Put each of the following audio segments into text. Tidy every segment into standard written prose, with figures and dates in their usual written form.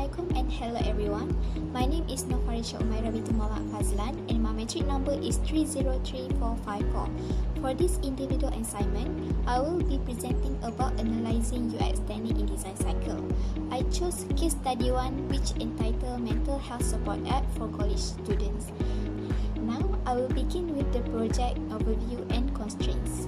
Assalamualaikum and hello everyone. My name is Farisya UMAIRAH binti FAZLAN and my MATRIC number is 303454. For this individual assignment, I will be presenting about analyzing UX technique in design cycle. I chose case study 1 which entitled Mental Health Support App for College Students. Now, I will begin with the project overview and constraints.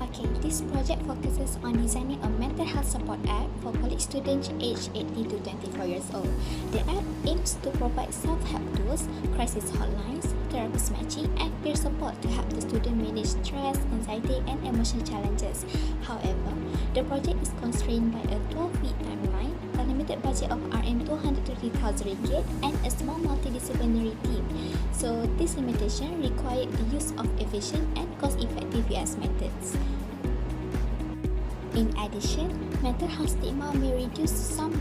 Okay, this project focuses on designing a mental health support app for college students aged 18 to 24 years old. The app aims to provide self-help tools, crisis hotlines, therapist matching, and peer support to help the student manage stress, anxiety, and emotional challenges. However, the project is constrained by a 12-week timeline, a limited budget of Rm230,000 and a small multidisciplinary team. So, this limitation required the use of efficient and cost-effective UX methods. In addition, mental health stigma may reduce some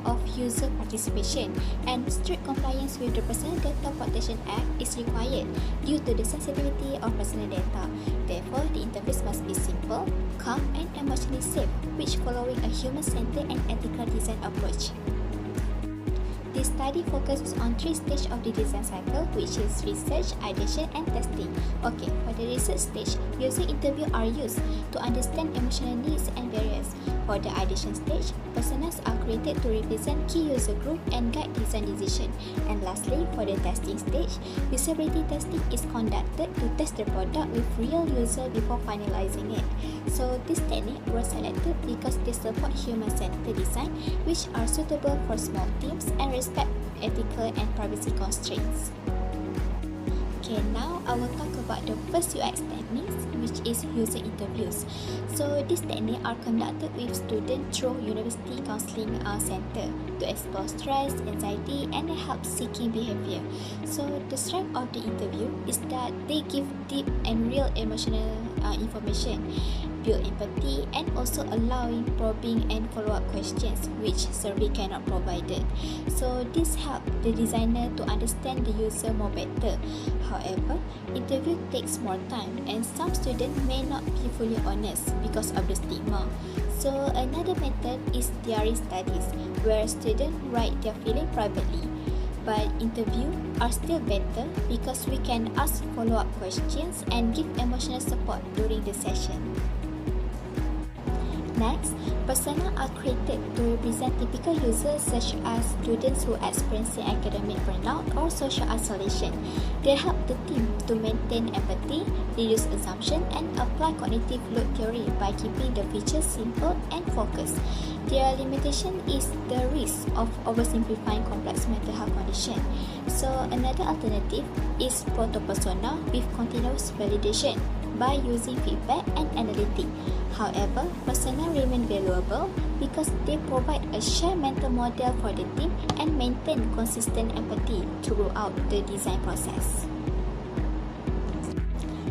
of user participation, and strict compliance with the Personal Data Protection Act is required due to the sensitivity of personal data. Therefore, the interface must be simple, calm, and emotionally safe, which following a human-centered and ethical design approach. This study focuses on 3 stages of the design cycle, which is research, ideation, and testing. Okay, for the research stage, user interviews are used to understand emotional needs and barriers. For the ideation stage, personas are created to represent key user group and guide design decision. And lastly, for the testing stage, usability testing is conducted to test the product with real user before finalizing it. So, this technique was selected because they support human-centered design, which are suitable for small teams and respect ethical and privacy constraints. Okay, now I will talk about the first UX techniques, which is user interviews. So, these techniques are conducted with students through University Counseling Center to explore stress, anxiety, and help-seeking behavior. So, the strength of the interview is that they give deep and real emotional information, build empathy, and also allowing probing and follow-up questions, which survey cannot provide. So, this helps the designer to understand the user more better. However, interview takes more time and some students may not be fully honest because of the stigma. So, another method is diary studies, where students write their feeling privately. But interviews are still better because we can ask follow-up questions and give emotional support during the session. Next, personas are created to represent typical users such as students who experience academic burnout or social isolation. They help the team to maintain empathy, reduce assumption, and apply cognitive load theory by keeping the features simple and focused. Their limitation is the risk of oversimplifying complex mental health condition. So, another alternative is proto-persona with continuous validation by using feedback and analytics. However, persona remain valuable because they provide a shared mental model for the team and maintain consistent empathy throughout the design process.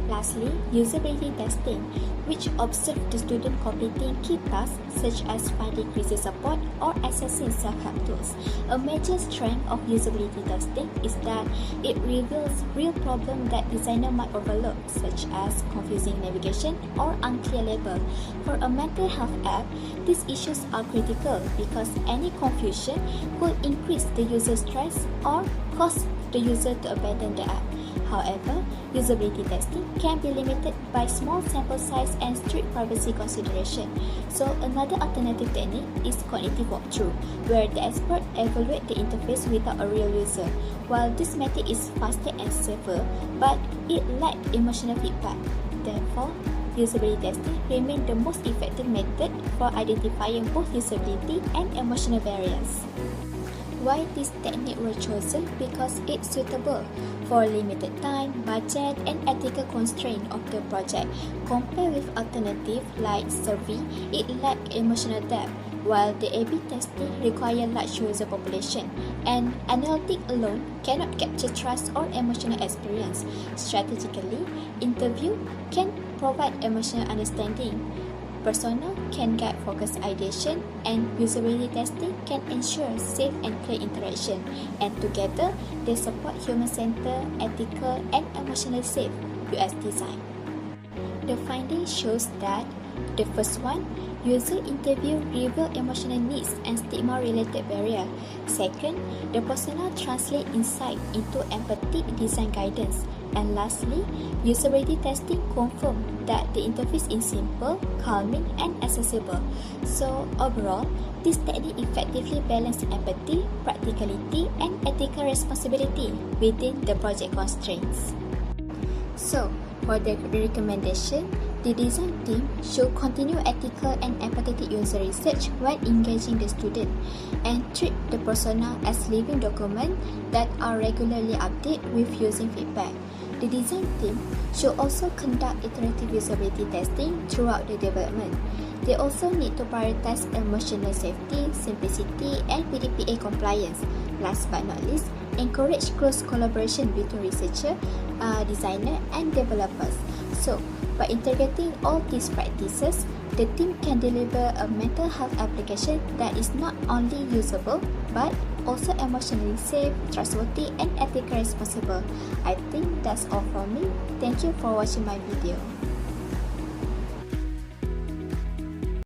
Lastly, usability testing, which observes the student completing key tasks such as finding crisis support or accessing self-help tools. A major strength of usability testing is that it reveals real problems that designer might overlook, such as confusing navigation or unclear label. For a mental health app, these issues are critical because any confusion could increase the user stress or cause the user to abandon the app. However, usability testing can be limited by small sample size and strict privacy consideration. So, another alternative technique is cognitive walkthrough, where the expert evaluates the interface without a real user. While this method is faster and safer, but it lacks emotional feedback. Therefore, usability testing remains the most effective method for identifying both usability and emotional barriers. Why this technique was chosen? Because it's suitable for limited time, budget, and ethical constraint of the project. Compared with alternatives like survey, it lacks emotional depth, while the A/B testing requires large user population, and analytics alone cannot capture trust or emotional experience. Strategically, interview can provide emotional understanding. Persona can guide focused ideation, and usability testing can ensure safe and clear interaction. And together, they support human-centered, ethical, and emotionally safe UX design. The finding shows that The first one, user interview reveal emotional needs and stigma-related barrier. Second, the persona translate insight into empathic design guidance. And lastly, usability testing confirm that the interface is simple, calming, and accessible. So overall, this technique effectively balances empathy, practicality, and ethical responsibility within the project constraints. So, for the recommendation, the design team should continue ethical and empathetic user research when engaging the student and treat the persona as living documents that are regularly updated with using feedback. The design team should also conduct iterative usability testing throughout the development. They also need to prioritize emotional safety, simplicity, and PDPA compliance. Last but not least, encourage close collaboration between researcher, designer, and developers. So, by integrating all these practices, the team can deliver a mental health application that is not only usable, but also emotionally safe, trustworthy, and ethically responsible. I think that's all from me. Thank you for watching my video.